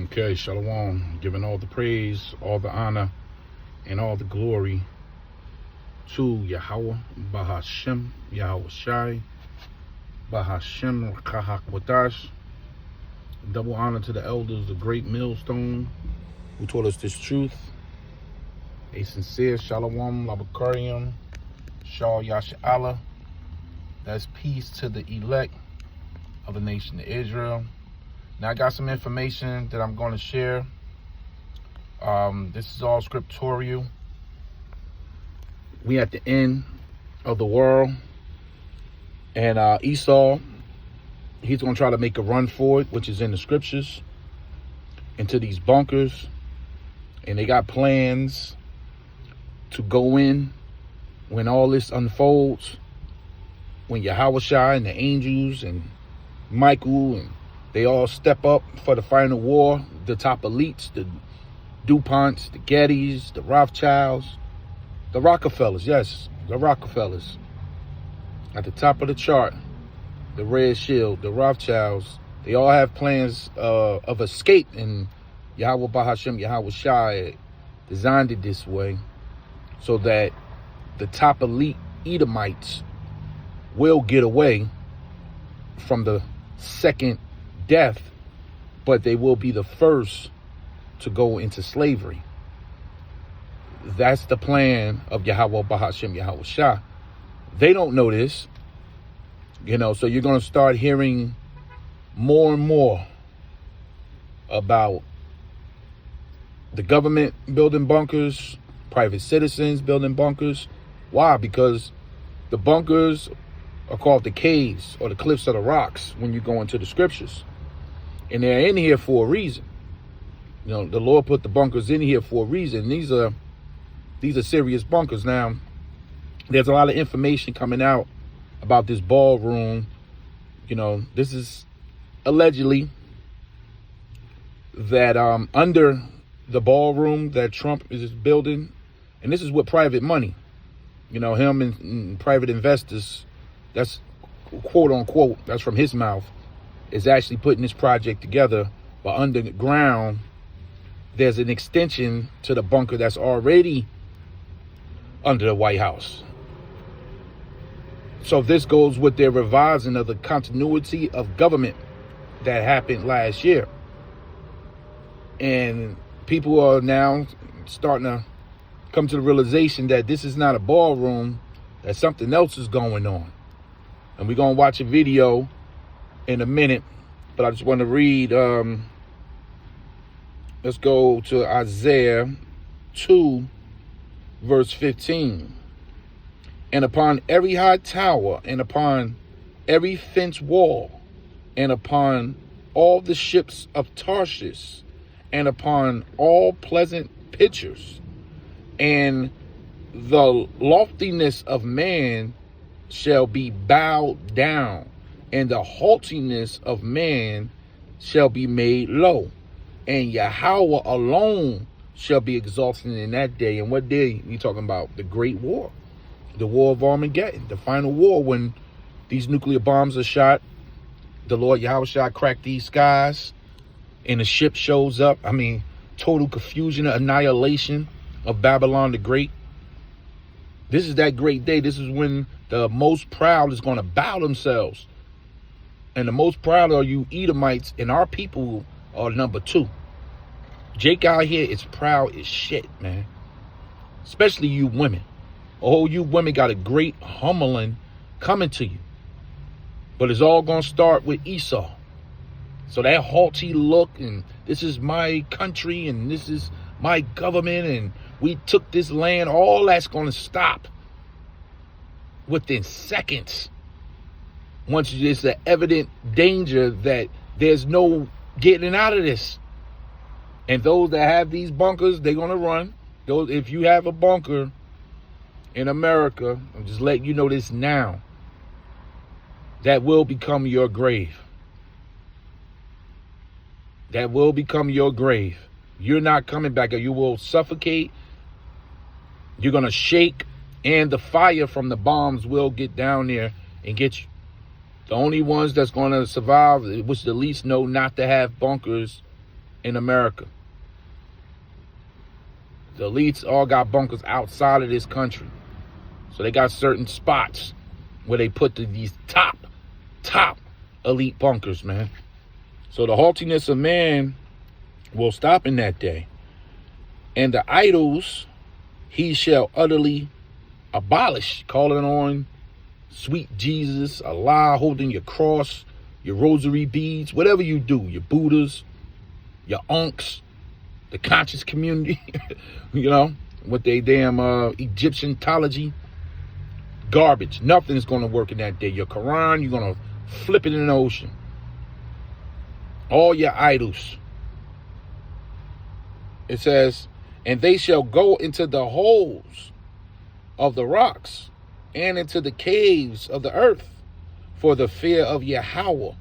Okay, Shalom. Giving all the praise, all the honor, and all the glory to Yahweh, Bahashem, Yahweh Shai, Bahashem, Kahak Wadash. Double honor to the elders, the great millstone, who taught us this truth. A sincere Shalom, Labakarium, Shah Yasha'Allah. That's peace to the elect of the nation of Israel. Now I got some information that I'm going to share. This is all scriptorial. We at the end of the world, and Esau, he's going to try to make a run for it, which is in the scriptures, into these bunkers, and they got plans to go in when all this unfolds, when Yahushua and the angels and Michael and they all step up for the final war, the top elites, the DuPonts, the Gettys, the Rothschilds, the Rockefellers, yes, the Rockefellers. At the top of the chart, the Red Shield, the Rothschilds, they all have plans of escape, and Yahweh Bahashem, Yahweh Shai designed it this way so that the top elite Edomites will get away from the second death, but they will be the first to go into slavery. That's the plan of Yahweh Bahashem Yahweh Shah. They don't know this, so you're going to start hearing more and more about the government building bunkers, private citizens building bunkers. Why? Because the bunkers are called the caves or the cliffs of the rocks when you go into the scriptures. And they're in here for a reason. The Lord put the bunkers in here for a reason. These are serious bunkers. Now, there's a lot of information coming out about this ballroom. This is allegedly that under the ballroom that Trump is building, and this is with private money. Him and private investors, that's quote unquote, that's from his mouth, is actually putting this project together. But underground, there's an extension to the bunker that's already under the White House. So this goes with their revising of the continuity of government that happened last year. And people are now starting to come to the realization that this is not a ballroom, that something else is going on. And we're going to watch a video in a minute, but I just want to read, let's go to Isaiah 2, verse 15. And upon every high tower, and upon every fence wall, and upon all the ships of Tarshish, and upon all pleasant pitchers, and the loftiness of man shall be bowed down, and the haughtiness of man shall be made low, and Yahweh alone shall be exalted in that day. And what day we talking about? The Great War, the War of Armageddon, the final war, when these nuclear bombs are shot. The Lord Yahweh shall crack these skies, and the ship shows up. Total confusion, annihilation of Babylon the Great. This is that great day. This is when the most proud is going to bow themselves. And the most proud are you Edomites, and our people are number 2. Jake out here is proud as shit, man. Especially you women. Oh, you women got a great humbling coming to you. But it's all going to start with Esau. So that haughty look, and this is my country, and this is my government, and we took this land, all that's going to stop within seconds. Once there's an evident danger that there's no getting out of this. And those that have these bunkers, they're going to run. If you have a bunker in America, I'm just letting you know this now, that will become your grave. That will become your grave. You're not coming back. You will suffocate. You're going to shake, and the fire from the bombs will get down there and get you. The only ones that's going to survive, which the least know not to have bunkers, in America. The elites all got bunkers outside of this country. So they got certain spots where they put these top elite bunkers, man. So the haughtiness of man will stop in that day. And the idols he shall utterly abolish, calling on sweet Jesus, Allah, holding your cross, your rosary beads, whatever you do, your Buddhas, your unks, the conscious community, you know, with their damn Egyptian-tology. Garbage. Nothing is going to work in that day. Your Quran, you're going to flip it in the ocean. All your idols. It says, and they shall go into the holes of the rocks and into the caves of the earth for the fear of Yahweh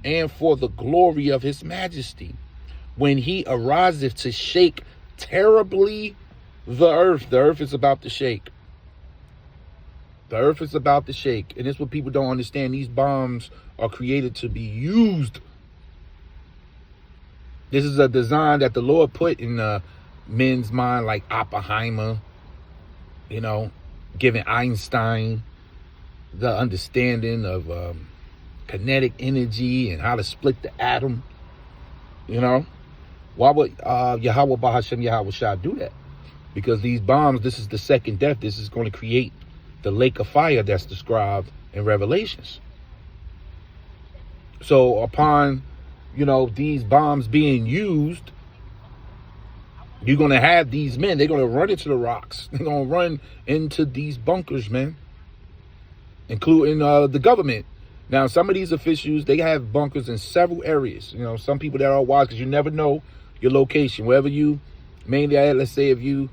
and for the glory of his majesty, when he ariseth to shake terribly the earth. The earth is about to shake. The earth is about to shake. And this is what people don't understand. These bombs are created to be used. This is a design that the Lord put in men's mind, like Oppenheimer, you know, giving Einstein the understanding of kinetic energy and how to split the atom. You know, why would Yahweh Bahashem Yahweh Shah do that? Because these bombs, this is the second death. This is going to create the lake of fire that's described in Revelations. So upon, you know, these bombs being used, you're going to have these men. They're going to run into the rocks. They're going to run into these bunkers, man, including the government. Now, some of these officials, they have bunkers in several areas. You know, some people that are wise, because you never know your location. Wherever you, mainly, let's say if you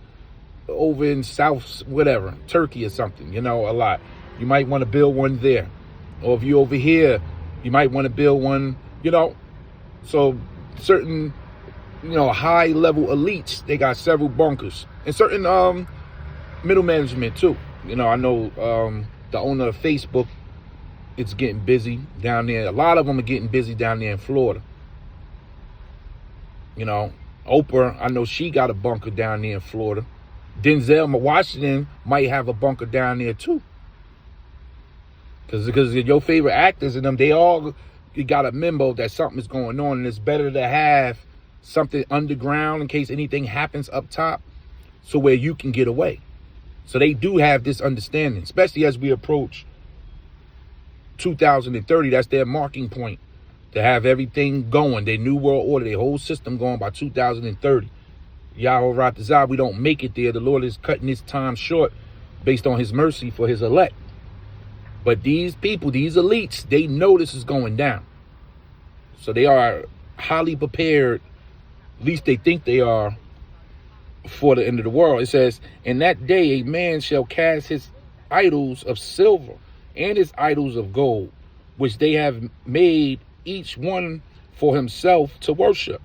over in South, whatever, Turkey or something, you know, a lot. You might want to build one there. Or if you over here, you might want to build one, you know. So certain, you know, high level elites, they got several bunkers. And certain middle management too. You know, I know the owner of Facebook, it's getting busy down there. A lot of them are getting busy down there in Florida. You know, Oprah, I know she got a bunker down there in Florida. Denzel Washington might have a bunker down there too. Because your favorite actors and them, they all got a memo that something is going on, and it's better to have something underground in case anything happens up top, so where you can get away. So they do have this understanding, especially as we approach 2030. That's their marking point, to have everything going, their new world order, their whole system going by 2030. Yahweh Ratazah, we don't make it there. The Lord is cutting his time short based on his mercy for his elect. But these people, these elites, they know this is going down. So they are highly prepared, at least they think they are, for the end of the world. It says, in that day a man shall cast his idols of silver and his idols of gold, which they have made each one for himself to worship,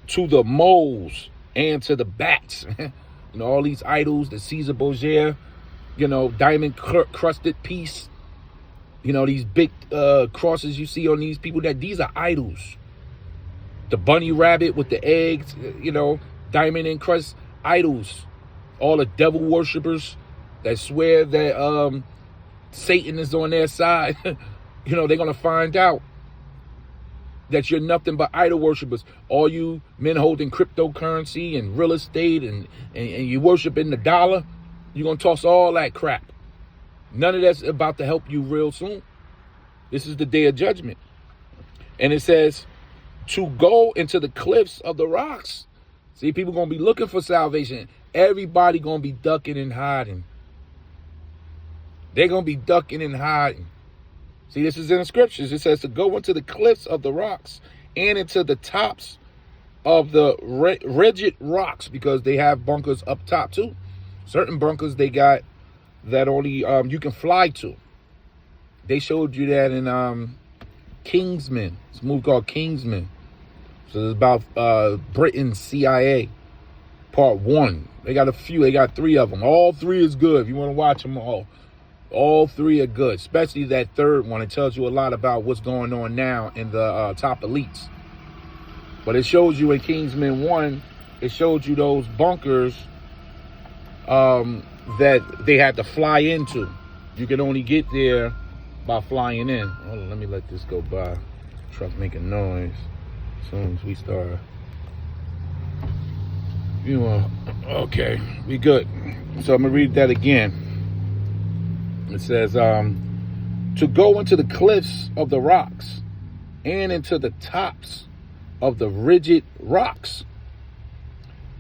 to the moles and to the bats. You know, all these idols, the Caesar Borgia, you know, diamond crusted piece, you know, these big crosses you see on these people, that these are idols. The bunny rabbit with the eggs, you know, diamond encrusted idols. All the devil worshippers that swear that Satan is on their side, you know, they're going to find out that you're nothing but idol worshippers. All you men holding cryptocurrency and real estate and you worshiping the dollar, you're going to toss all that crap. None of that's about to help you real soon. This is the day of judgment. And it says, to go into the cliffs of the rocks. See, people going to be looking for salvation. Everybody going to be ducking and hiding. They're going to be ducking and hiding. See, this is in the scriptures. It says to go into the cliffs of the rocks and into the tops of the rigid rocks, because they have bunkers up top too. Certain bunkers they got that only you can fly to. They showed you that in Kingsman. It's a movie called Kingsman. So it's about Britain's CIA, part 1. They got a few. They got 3 of them. All 3 is good if you want to watch them all. All 3 are good, especially that third one. It tells you a lot about what's going on now in the top elites. But it shows you in Kingsman 1, it showed you those bunkers that they had to fly into. You can only get there by flying in. Hold on, let me let this go by. Truck making noise. As soon as we start. Okay, we good. So I'm gonna read that again. It says, to go into the cliffs of the rocks and into the tops of the rigid rocks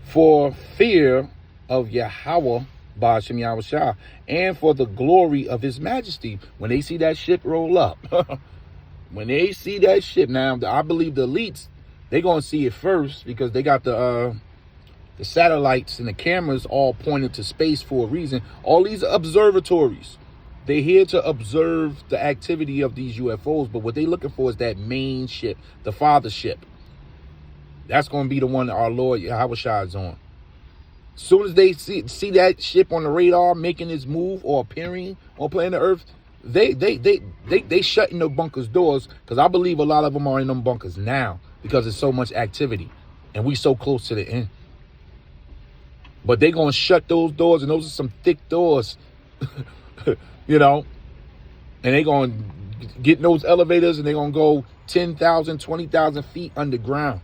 for fear of Yahweh Ba'ashem Yahushua and for the glory of his majesty. When they see that ship roll up, when they see that ship, now I believe the elites, they're gonna see it first because they got the satellites and the cameras all pointed to space for a reason. All these observatories, they're here to observe the activity of these UFOs, but what they're looking for is that main ship, the father ship. That's going to be the one that our Lord Yahushua is on. As soon as they see that ship on the radar making its move or appearing on planet Earth, they shutting the bunkers doors, because I believe a lot of them are in them bunkers now because there's so much activity and we so close to the end. But they're going to shut those doors, and those are some thick doors, you know, and they're going to get in those elevators and they're going to go 10,000, 20,000 feet underground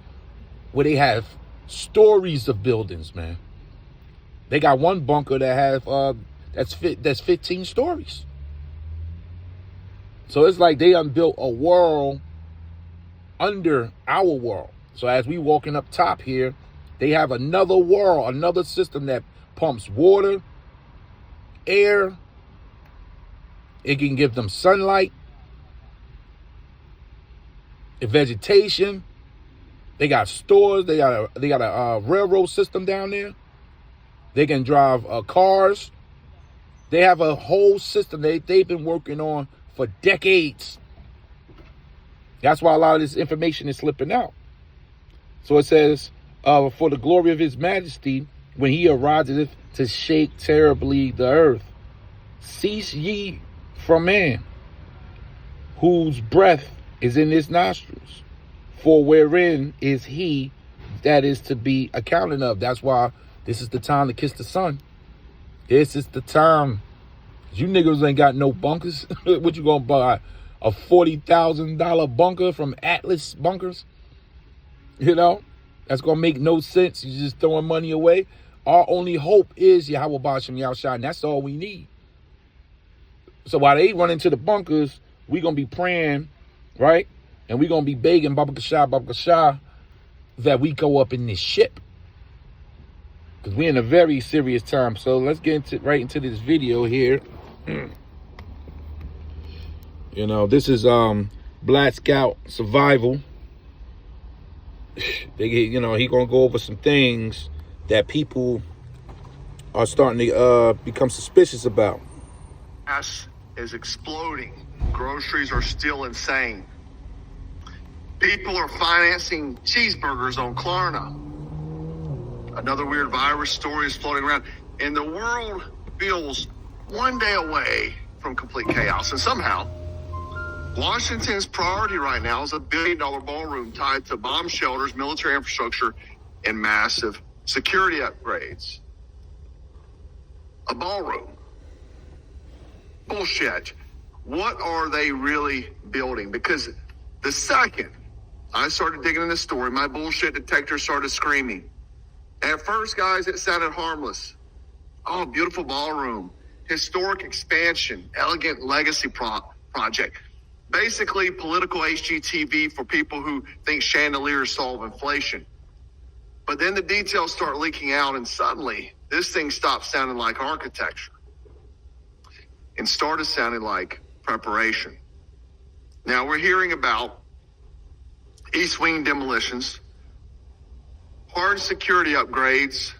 where they have stories of buildings, man. They got one bunker that have that's 15 stories. So it's like they built a world under our world. So as we walking up top here, they have another world, another system that pumps water, air. It can give them sunlight, vegetation. They got stores. They got a railroad system down there. They can drive cars. They have a whole system they've been working on for decades. That's why a lot of this information is slipping out. So it says, for the glory of his majesty, when he ariseth to shake terribly the earth, cease ye from man, whose breath is in his nostrils, for wherein is he that is to be accounted of. That's why this is the time to kiss the sun. This is the time. You niggas ain't got no bunkers. What you gonna buy? A $40,000 bunker from Atlas Bunkers? You know? That's gonna make no sense. You're just throwing money away. Our only hope is Yahweh Ba'ashem Yahushua, and that's all we need. So while they run into the bunkers, we gonna be praying, right? And we gonna be begging Baba Kashah, that we go up in this ship. Because we're in a very serious time. So let's get right into this video here. You know, this is Black Scout Survival. He gonna go over some things that people are starting to become suspicious about. Gas is exploding. Groceries are still insane. People are financing cheeseburgers on Klarna. Another weird virus story is floating around, and the world feels one day away from complete chaos. And somehow, Washington's priority right now is $1 billion ballroom tied to bomb shelters, military infrastructure, and massive security upgrades. A ballroom. Bullshit. What are they really building? Because the second I started digging in this story, my bullshit detector started screaming. At first, guys, it sounded harmless. Oh, beautiful ballroom, historic expansion, elegant legacy project. Basically, political HGTV for people who think chandeliers solve inflation. But then the details start leaking out, and suddenly, this thing stops sounding like architecture and started sounding like preparation. Now, we're hearing about East Wing demolitions, hard security upgrades,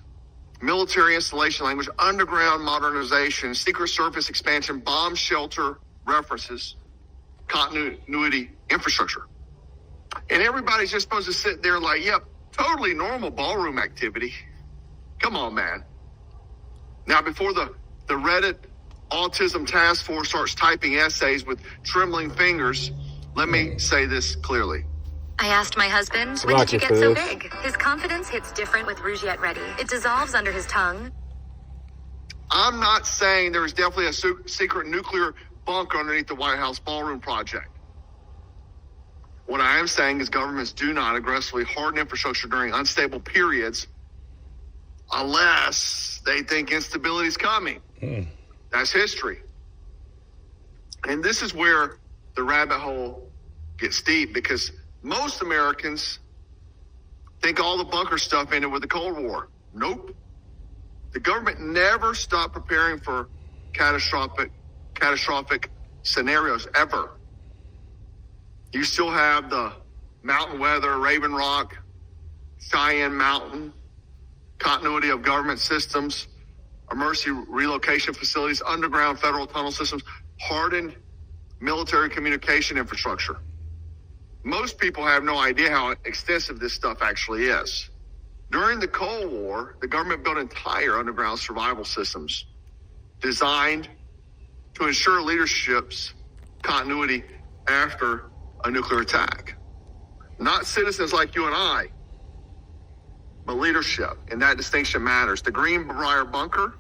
military installation language, underground modernization, secret service expansion, bomb shelter references, continuity infrastructure. And everybody's just supposed to sit there like, yep, totally normal ballroom activity. Come on, man. Now, before the Reddit Autism Task Force starts typing essays with trembling fingers, let me say this clearly. I asked my husband, when did you Rocket get for so this. big? His confidence hits different with Rougiette Ready. It dissolves under his tongue. I'm not saying there is definitely a secret nuclear bunker underneath the White House ballroom project. What I am saying is governments do not aggressively harden infrastructure during unstable periods unless they think instability is coming. That's history. And this is where the rabbit hole gets deep, because most Americans think all the bunker stuff ended with the Cold War. Nope. The government never stopped preparing for catastrophic scenarios ever. You still have the Mountain Weather, Raven Rock, Cheyenne Mountain, continuity of government systems, emergency relocation facilities, underground federal tunnel systems, hardened military communication infrastructure. Most people have no idea how extensive this stuff actually is. During the Cold War, the government built entire underground survival systems designed to ensure leadership's continuity after a nuclear attack. Not citizens like you and I, but leadership, and that distinction matters. The Greenbrier Bunker,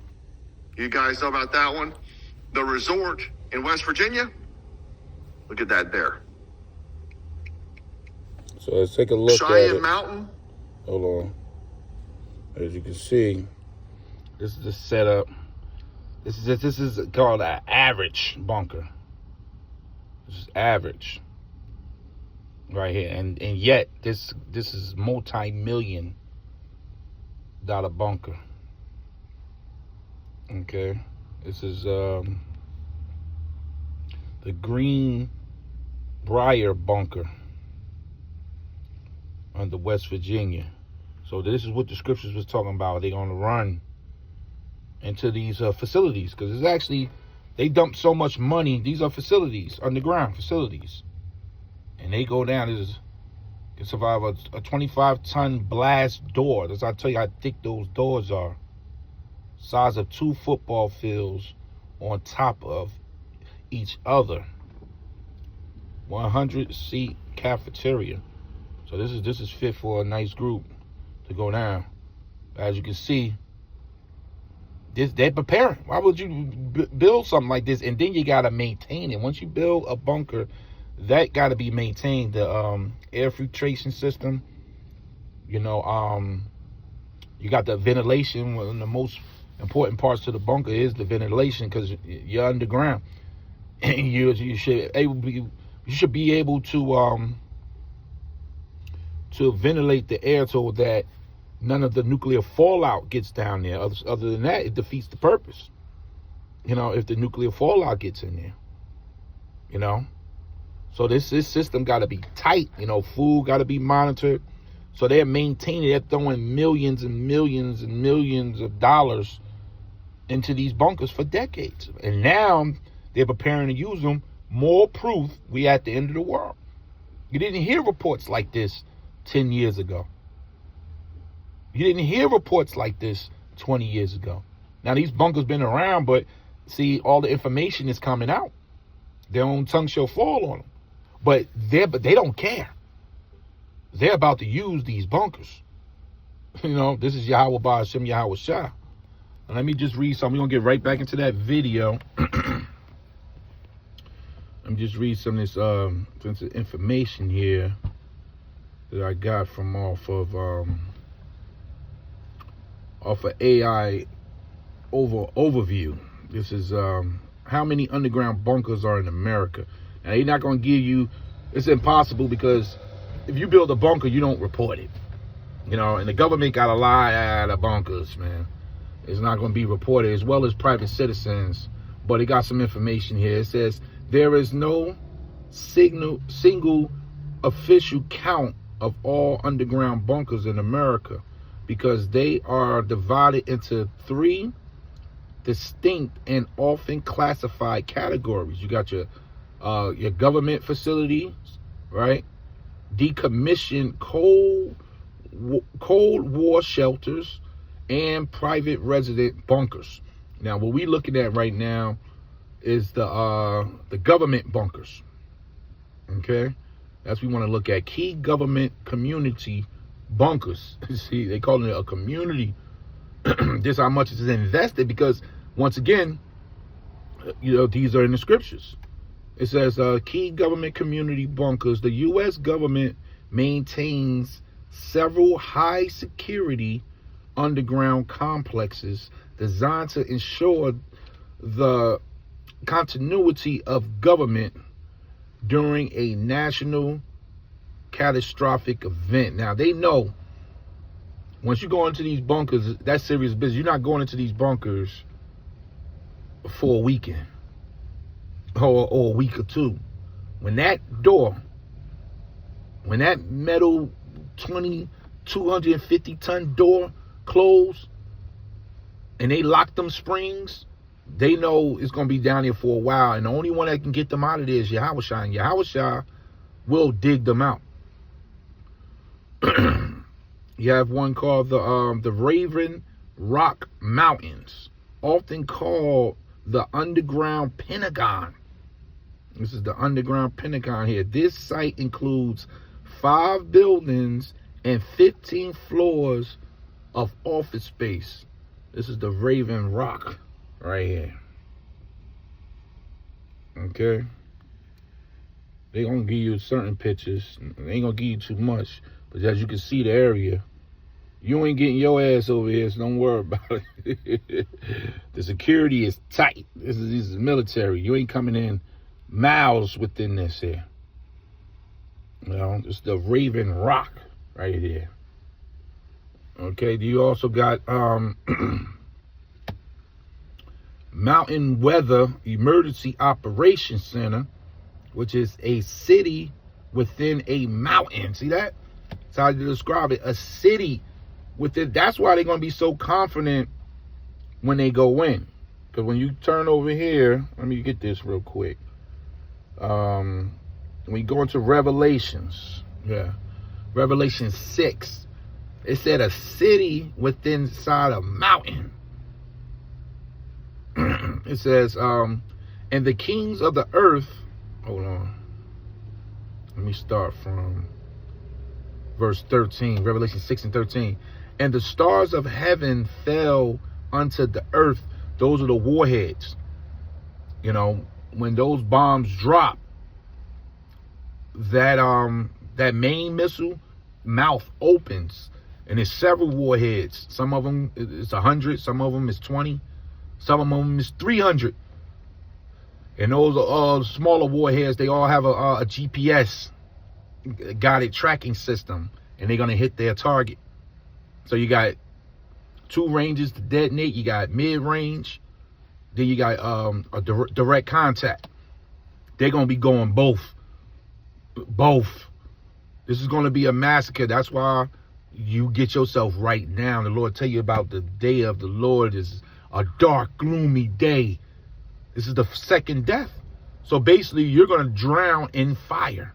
you guys know about that one. The resort in West Virginia, look at that there. So let's take a look at Cheyenne it. Mountain. Hold on. As you can see, this is the setup. This is called an average bunker. This is average right here, and yet this is multi-million-dollar bunker. Okay, this is the Greenbrier Bunker under West Virginia. So this is what the scriptures was talking about. They're going to run into these facilities, because it's actually, they dump so much money. These are facilities, underground facilities, and they go down. This can survive a 25-ton blast door. That's how I tell you how thick those doors are. Size of 2 football fields on top of each other. 100-seat cafeteria. So this is fit for a nice group to go down. As you can see, they're preparing. Why would you build something like this and then you gotta maintain it? Once you build a bunker, that gotta be maintained. The air filtration system, you got the ventilation. One of the most important parts to the bunker is the ventilation, because you're underground, and you should be able to ventilate the air so that none of the nuclear fallout gets down there. Other than that, it defeats the purpose. If the nuclear fallout gets in there, So this system got to be tight. Food got to be monitored. So they're maintaining. They're throwing millions and millions and millions of dollars into these bunkers for decades, and now they're preparing to use them. More proof we at the end of the world. You didn't hear reports like this 10 years ago. You didn't hear reports like this 20 years ago. Now these bunkers been around, but see, all the information is coming out. Their own tongue shall fall on them. But they don't care. They're about to use these bunkers. This is Yahweh Ba'ashem Yahweh Shah. And let me just read something. We're gonna get right back into that video. Let me just read some of this information here that I got from off of AI overview. This is how many underground bunkers are in America. And they're not going to give you, it's impossible, because if you build a bunker, you don't report it. And the government got a lot of bunkers, man. It's not going to be reported, as well as private citizens. But it got some information here. It says there is no single official count of all underground bunkers in America, because they are divided into 3 distinct and often classified categories. You got your government facilities, right? Decommissioned Cold War shelters and private resident bunkers. Now, what we're looking at right now is the government bunkers. Okay, That's what we want to look at. Key government community bunkers. See, they call it a community. This how much is invested, because once again, these are in the scriptures. It says key government community bunkers. The U.S. government maintains several high security underground complexes designed to ensure the continuity of government during a national catastrophic event. Now, they know once you go into these bunkers, that's serious business. You're not going into these bunkers for a weekend or a week or two. When that metal 250-ton door closed and they lock them springs, they know it's going to be down there for a while. And the only one that can get them out of there is Yahushua. And Yahushua will dig them out. You have one called the Raven Rock Mountains, often called the Underground Pentagon. This is the Underground Pentagon here. This site includes 5 buildings and 15 floors of office space. This is the Raven Rock right here. Okay. They're going to give you certain pictures. They ain't going to give you too much. But as you can see the area, you ain't getting your ass over here, so don't worry about it. The security is tight. This is military. You ain't coming in miles within this here. It's the Raven Rock right here. Okay, you also got Mountain Weather Emergency Operations Center, which is a city within a mountain. See that? That's how you describe it. A city within. That's why they're going to be so confident when they go in. Because when you turn over here, let me get this real quick. When you go into Revelations, Revelation 6, it said a city within inside a mountain. It says, and the kings of the earth, hold on. Let me start from verse 13, Revelation 6 and 13. And the stars of heaven fell unto the earth. Those are the warheads. When those bombs drop, that main missile mouth opens, and there's several warheads. Some of them is 100, some of them is 20, some of them is 300. And those are smaller warheads. They all have a GPS guided tracking system, and they're gonna hit their target. So you got 2 ranges to detonate. You got mid-range. Then you got a direct contact. They're gonna be going both. This is gonna be a massacre. That's why you get yourself right now. The Lord tell you about the day of the Lord is a dark, gloomy day. This is the second death. So basically, you're gonna drown in fire.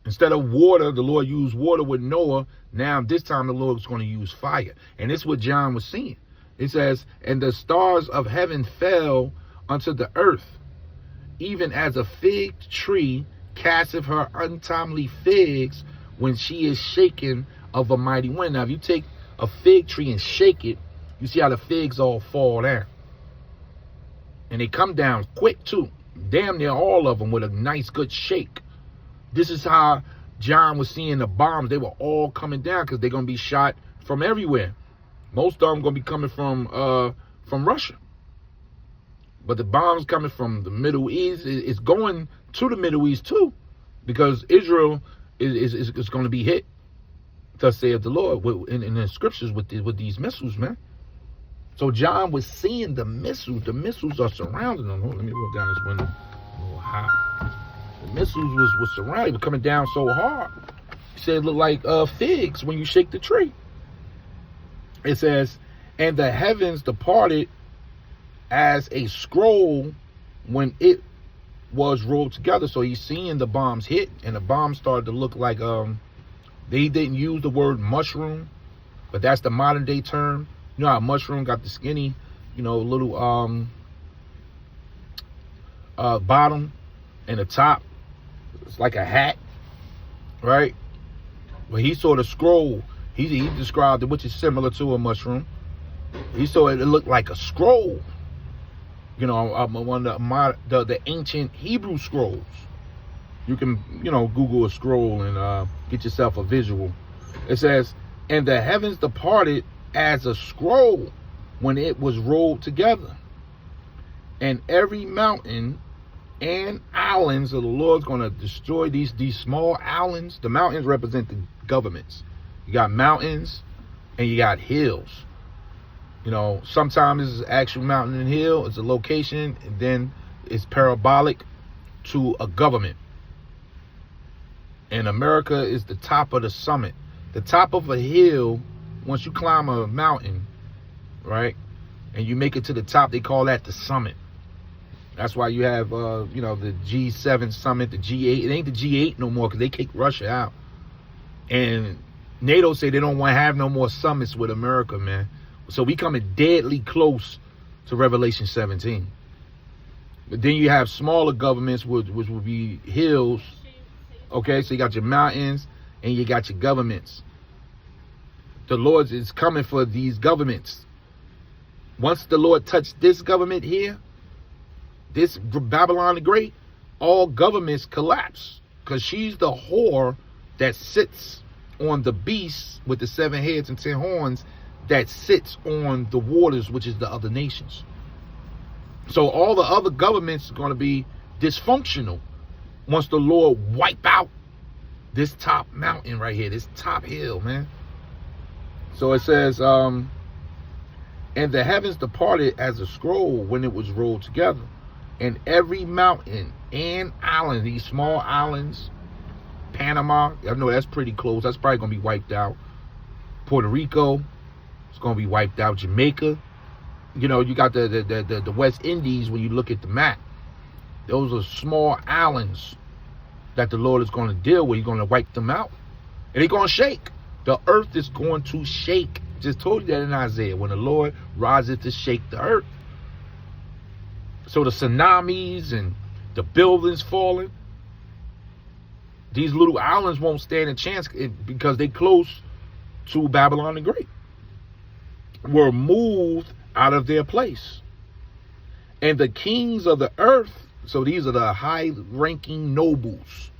Instead of water, the Lord used water with Noah. Now, this time, the Lord's going to use fire. And this is what John was seeing. It says, and the stars of heaven fell unto the earth, even as a fig tree casteth her untimely figs when she is shaken of a mighty wind. Now, if you take a fig tree and shake it, you see how the figs all fall down. And they come down quick, too. Damn near all of them with a nice, good shake. This is how John was seeing the bombs. They were all coming down because they're going to be shot from everywhere. Most of them going to be coming from Russia. But the bombs coming from the Middle East is going to the Middle East too, because Israel is going to be hit, thus saith the Lord, in the scriptures with these missiles, man. So John was seeing the missiles. The missiles are surrounding them. Let me roll down this window a little high. The missiles was surrounded, were coming down so hard. He said it looked like figs when you shake the tree. It says, and the heavens departed as a scroll when it was rolled together. So he's seeing the bombs hit, and the bombs started to look like they didn't use the word mushroom, but that's the modern day term. You know how a mushroom got the skinny, little bottom and the top. It's like a hat, right? But he saw the scroll. He described it, which is similar to a mushroom. He saw it looked like a scroll. You know, one of the ancient Hebrew scrolls. You can, you know, Google a scroll and get yourself a visual. It says, and the heavens departed as a scroll when it was rolled together. And every mountain and islands of the Lord's going to destroy these small islands. The mountains represent the governments. You got mountains and you got hills. You know, sometimes it's an actual mountain and hill. It's a location, and then it's parabolic to a government. And America is the top of the summit. The top of a hill, once you climb a mountain, right, and you make it to the top, they call that the summit. That's why you have, you know, the G7 summit, the G8. It ain't the G8 no more because they kicked Russia out. And NATO say they don't want to have no more summits with America, man. So we coming deadly close to Revelation 17. But then you have smaller governments, which would be hills. Okay, so you got your mountains and you got your governments. The Lord is coming for these governments. Once the Lord touched this government here, this Babylon the Great, all governments collapse. Because she's the whore that sits on the beast with the 7 heads and 10 horns that sits on the waters, which is the other nations. So all the other governments are going to be dysfunctional once the Lord wipe out this top mountain right here, this top hill, man. So it says, and the heavens departed as a scroll when it was rolled together. And every mountain and island, these small islands, Panama, I know that's pretty close. That's probably going to be wiped out. Puerto Rico, it's going to be wiped out. Jamaica, you know, you got the West Indies when you look at the map. Those are small islands that the Lord is going to deal with. He's going to wipe them out. And they're going to shake. The earth is going to shake. Just told you that in Isaiah. When the Lord rises to shake the earth. So the tsunamis and the buildings falling. These little islands won't stand a chance because they close to Babylon the Great. Were moved out of their place. And the kings of the earth, so these are the high-ranking nobles.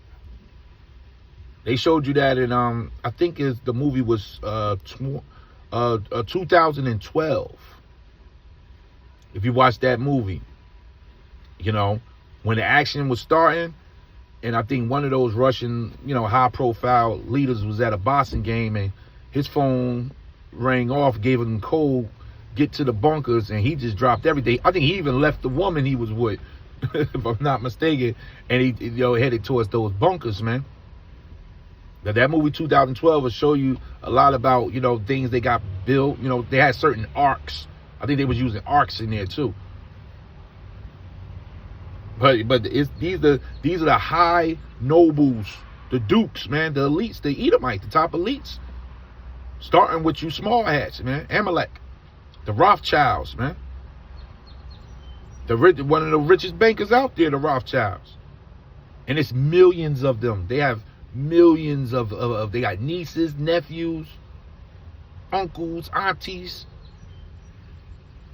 They showed you that in, I think the movie was 2012. If you watch that movie, you know, when the action was starting, and I think one of those Russian, you know, high-profile leaders was at a boxing game, and his phone rang off, gave him code, get to the bunkers, and he just dropped everything. I think he even left the woman he was with, if I'm not mistaken, and he, you know, headed towards those bunkers, man. Now, that movie 2012 will show you a lot about, you know, things they got built. You know, they had certain arcs. I think they was using arcs in there too. But these are the high nobles, the dukes, man, the elites, the Edomites, the top elites. Starting with you small hats, man. Amalek, the Rothschilds, man. One of the richest bankers out there, the Rothschilds. And it's millions of them. They have millions of they got nieces, nephews, uncles, aunties.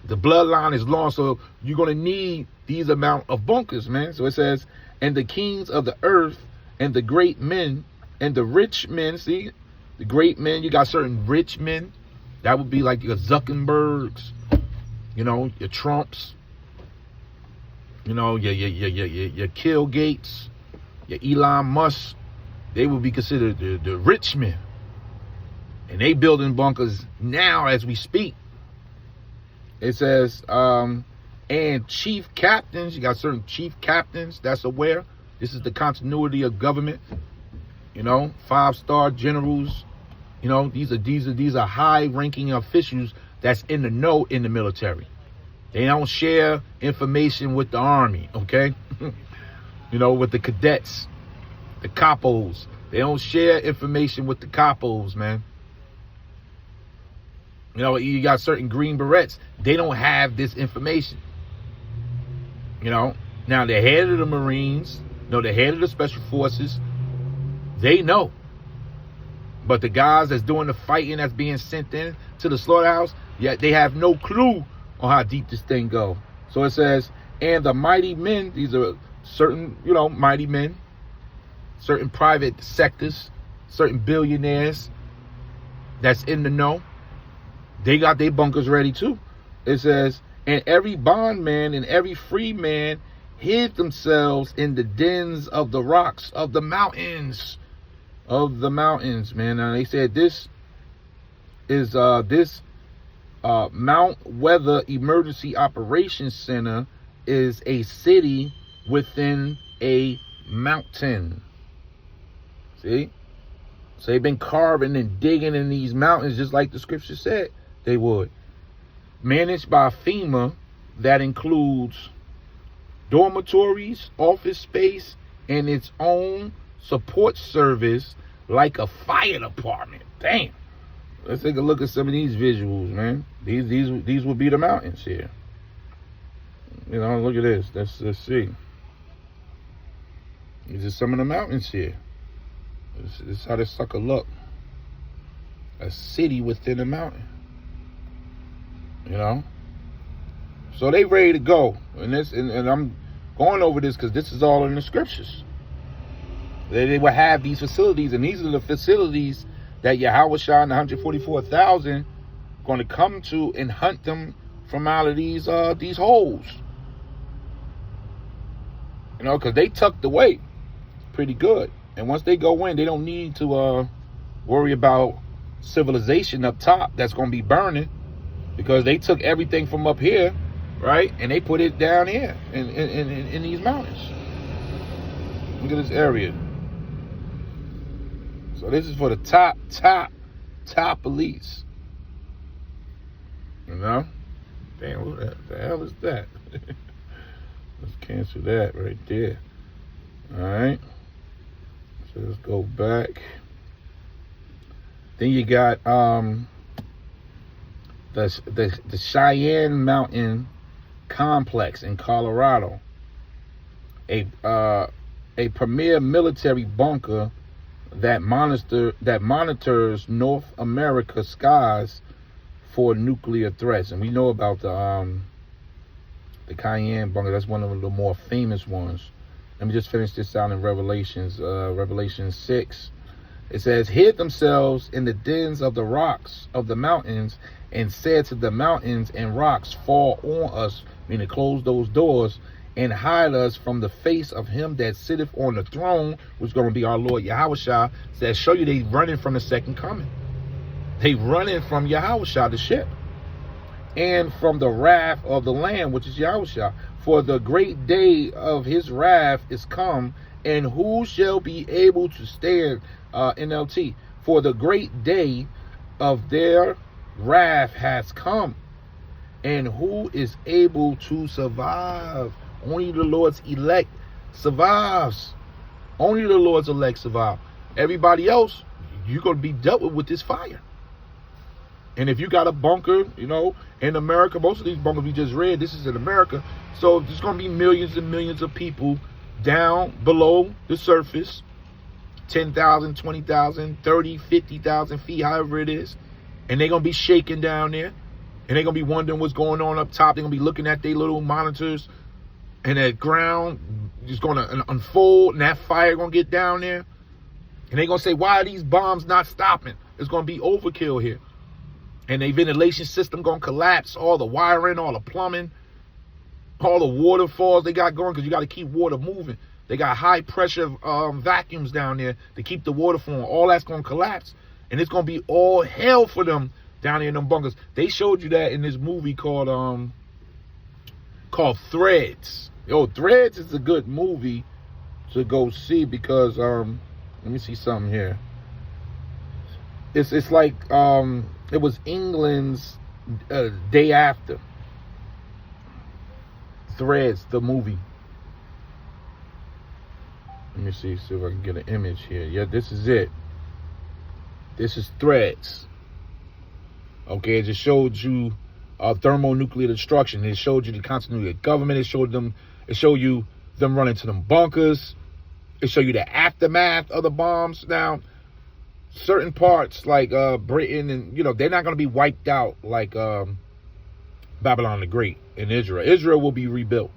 The bloodline is long, so you're going to need these amount of bunkers, man. So it says, and the kings of the earth and the great men and the rich men, see, the great men, you got certain rich men. That would be like your Zuckerbergs, you know, your Trumps, you know, your Bill Gates, your Elon Musk. They would be considered the rich men. And they building bunkers now as we speak. It says, and chief captains, you got certain chief captains that's aware. This is the continuity of government. You know, 5-star generals. You know, these are high-ranking officials that's in the know in the military. They don't share information with the army, okay? You know, with the cadets, the capos. They don't share information with the capos, man. You know, you got certain Green Berets. They don't have this information. You know, now the head of the Marines, No, the head of the special forces, they know. But the guys that's doing the fighting, that's being sent in to the slaughterhouse, yet they have no clue on how deep this thing go. So it says, and the mighty men, these are certain, mighty men, certain private sectors, certain billionaires that's in the know. They got their bunkers ready too. It says, and every bondman and every free man hid themselves in the dens of the rocks of the mountains. Man. Now they said this is Mount Weather Emergency Operations Center is a city within a mountain. See? So they've been carving and digging in these mountains just like the scripture said they would. Managed by FEMA, that includes dormitories, office space, and its own support service like a fire department. Damn. Let's take a look at some of these visuals, man. These would be the mountains here. Look at this. Let's see. These are some of the mountains here. This is how this sucker look. A city within a mountain. So they ready to go. And I'm going over this because this is all in the scriptures. They will have these facilities, and these are the facilities that Yahushua and the 144,000 going to come to and hunt them from out of these holes. Because they tucked away pretty good. And once they go in, they don't need to worry about civilization up top that's going to be burning, because they took everything from up here, right, and they put it down here in these mountains. Look at this area. So this is for the top elites. Damn, what the hell is that? Let's cancel that right there. All right. So let's go back. Then you got the Cheyenne Mountain Complex in Colorado, a premier military bunker that monitors North America skies for nuclear threats. And we know about the Cheyenne bunker. That's one of the more famous ones. Let me just finish this out in Revelation 6. It says, hid themselves in the dens of the rocks of the mountains, and said to the mountains and rocks, fall on us, meaning close those doors, and hide us from the face of him that sitteth on the throne, which is going to be our Lord Yahushua. That show you they running from the second coming. They running from Yahushua, the ship, and from the wrath of the Lamb, which is Yahushua. For the great day of his wrath is come, and who shall be able to stand? NLT. For the great day of their wrath has come, and who is able to survive? Only the Lord's elect survives. Only the Lord's elect survive. Everybody else, you're going to be dealt with this fire. And if you got a bunker, in America, most of these bunkers we just read, this is in America. So there's going to be millions and millions of people down below the surface, 10,000, 20,000, 30, 50,000 feet, however it is. And they're going to be shaking down there. And they're going to be wondering what's going on up top. They're going to be looking at their little monitors. And that ground is going to unfold. And that fire going to get down there. And they're going to say, why are these bombs not stopping? It's going to be overkill here. And their ventilation system going to collapse. All the wiring, all the plumbing, all the waterfalls they got going, because you got to keep water moving. They got high pressure vacuums down there to keep the water flowing. All that's going to collapse. And it's going to be all hell for them down there in them bunkers. They showed you that in this movie called Threads. Yo, Threads is a good movie to go see because, let me see something here. It's like, it was England's Day After. Threads, the movie. Let me see if I can get an image here. Yeah, this is it. This is Threads. Okay, it just showed you thermonuclear destruction. It showed you the continuity of government. It showed you them running to them bunkers. They show you the aftermath of the bombs. Now, certain parts like Britain and, you know, they're not going to be wiped out like Babylon the Great in Israel. Israel will be rebuilt,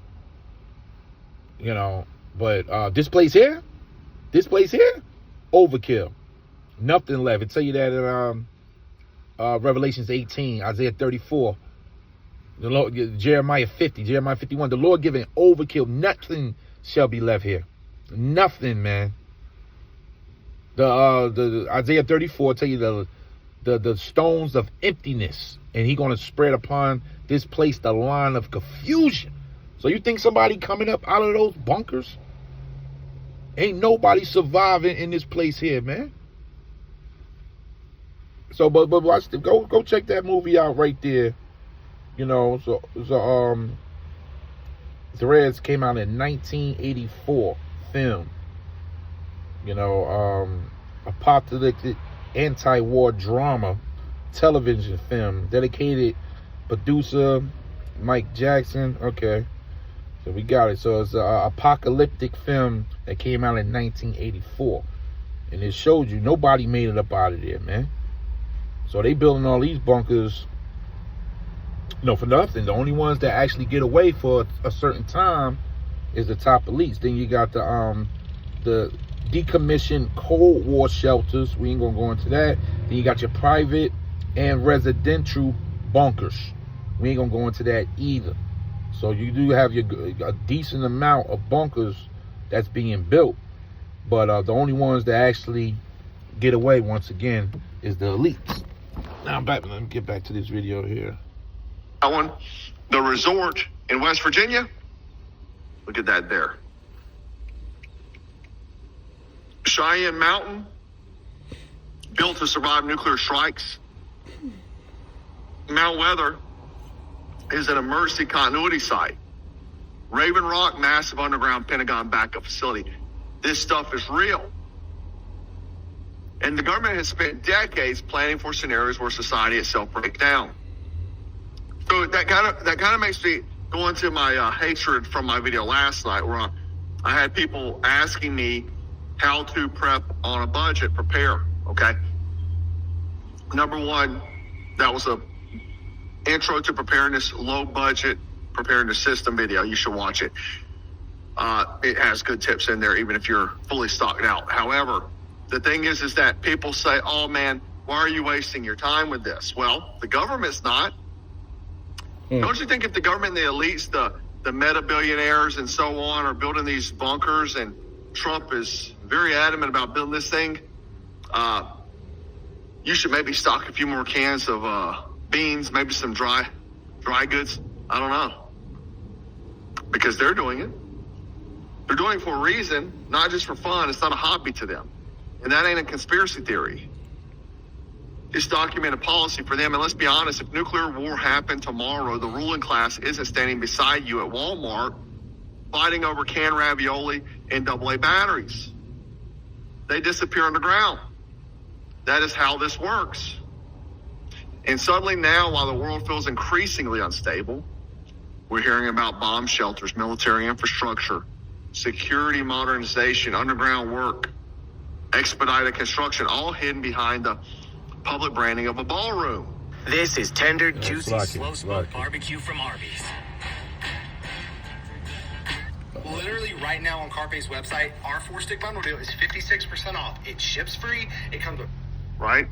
you know, but this place here, overkill. Nothing left. I tell you that in Revelations 18, Isaiah 34, the Lord, Jeremiah 50, Jeremiah 51. The Lord giving overkill. Nothing shall be left here. Nothing, man. The Isaiah 34 tell you the stones of emptiness, and He gonna spread upon this place the line of confusion. So you think somebody coming up out of those bunkers? Ain't nobody surviving in this place here, man. So, but watch the, go check that movie out right there. You know, so Threads came out in 1984, film. You know, apocalyptic anti-war drama television film, dedicated producer Mike Jackson. Okay, so we got it. So it's an apocalyptic film that came out in 1984, and it showed you nobody made it up out of there, man. So they building all these bunkers, you know, for nothing. The only ones that actually get away for a certain time is the top elites. Then you got the decommissioned Cold War shelters. We ain't gonna go into that. Then you got your private and residential bunkers. We ain't gonna go into that either. So you do have a decent amount of bunkers that's being built, but the only ones that actually get away, once again, is the elites. Now I'm back. Let me get back to this video here. That one, the resort in West Virginia. Look at that there. Cheyenne Mountain, built to survive nuclear strikes. Mount Weather is an emergency continuity site. Raven Rock, massive underground Pentagon backup facility. This stuff is real. And the government has spent decades planning for scenarios where society itself breaks down. So that kind of makes me go into my hatred from my video last night, where I had people asking me how to prep on a budget, prepare. Okay. Number one, that was a intro to preparedness, low budget preparedness system video. You should watch it. It has good tips in there, even if you're fully stocked out. However, the thing is that people say, oh man, why are you wasting your time with this? Well, the government's not. Don't you think if the government and the elites, the meta billionaires and so on, are building these bunkers, and Trump is very adamant about building this thing, you should maybe stock a few more cans of beans, maybe some dry goods. I don't know. Because they're doing it. They're doing it for a reason, not just for fun. It's not a hobby to them. And that ain't a conspiracy theory. It's documented policy for them. And let's be honest, if nuclear war happened tomorrow, the ruling class isn't standing beside you at Walmart fighting over canned ravioli and AA batteries. They disappear underground. That is how this works. And suddenly now, while the world feels increasingly unstable, we're hearing about bomb shelters, military infrastructure, security modernization, underground work, expedited construction, all hidden behind the public branding of a ballroom. This is tender, juicy, slow-smoked barbecue from Arby's. Literally right now on Carpe's website, our 4-stick bundle deal is 56% off. It ships free. It comes with... Right?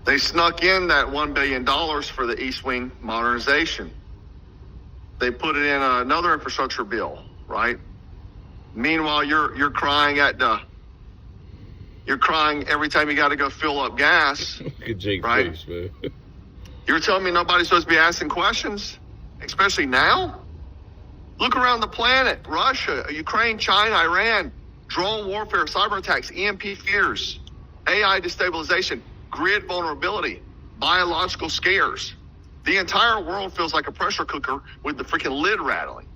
They snuck in that $1 billion for the East Wing modernization. They put it in another infrastructure bill, right? Meanwhile, you're crying you're crying every time you got to go fill up gas. Look at Jake's right? face, man. You're telling me nobody's supposed to be asking questions, especially now? Look around the planet. Russia, Ukraine, China, Iran, drone warfare, cyber attacks, EMP fears, AI destabilization, grid vulnerability, biological scares. The entire world feels like a pressure cooker with the freaking lid rattling.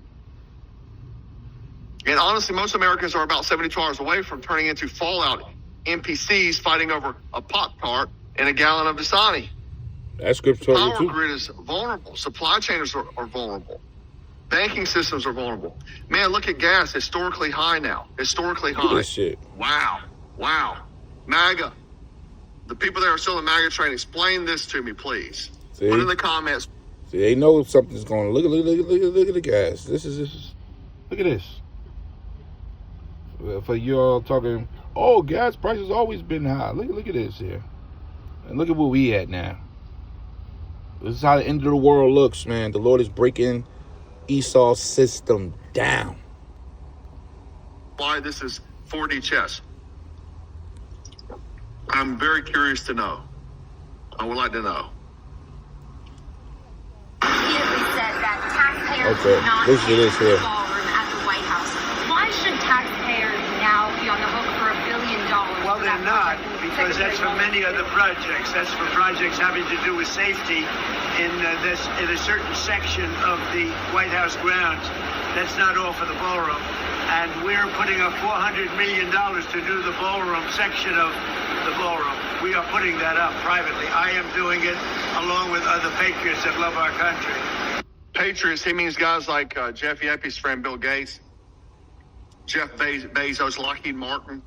And honestly, most Americans are about 72 hours away from turning into Fallout NPCs fighting over a Pop-Tart and a gallon of Dasani. That's scriptural Power too. grid is vulnerable. Supply chains are vulnerable. Banking systems are vulnerable. Man, look at gas, historically high now. Historically high. Look at this shit. Wow. MAGA. The people that are still in the MAGA train, explain this to me, please. See? Put in the comments. See, they know something's going. Look at the gas. This is. Look at this. For you all talking, oh, gas prices always been high. Look at this here, and look at where we at now. This is how the end of the world looks, man. The Lord is breaking Esau's system down. Why this is 4D chess? I'm very curious to know. I would like to know. Repeatedly said that taxpayers Okay, do not listen to this pay for the here. ballroom at the White House. Why should taxpayers now be on the hook for $1 billion? Well, they're not, because that's for many other projects. That's for projects having to do with safety in a certain section of the White House grounds. That's not all for the ballroom. And we're putting up $400 million to do the ballroom section of the ballroom. We are putting that up privately. I am doing it along with other patriots that love our country. Patriots, he means guys like Jeff Yepes' friend Bill Gates, Jeff Bezos, Lockheed Martin,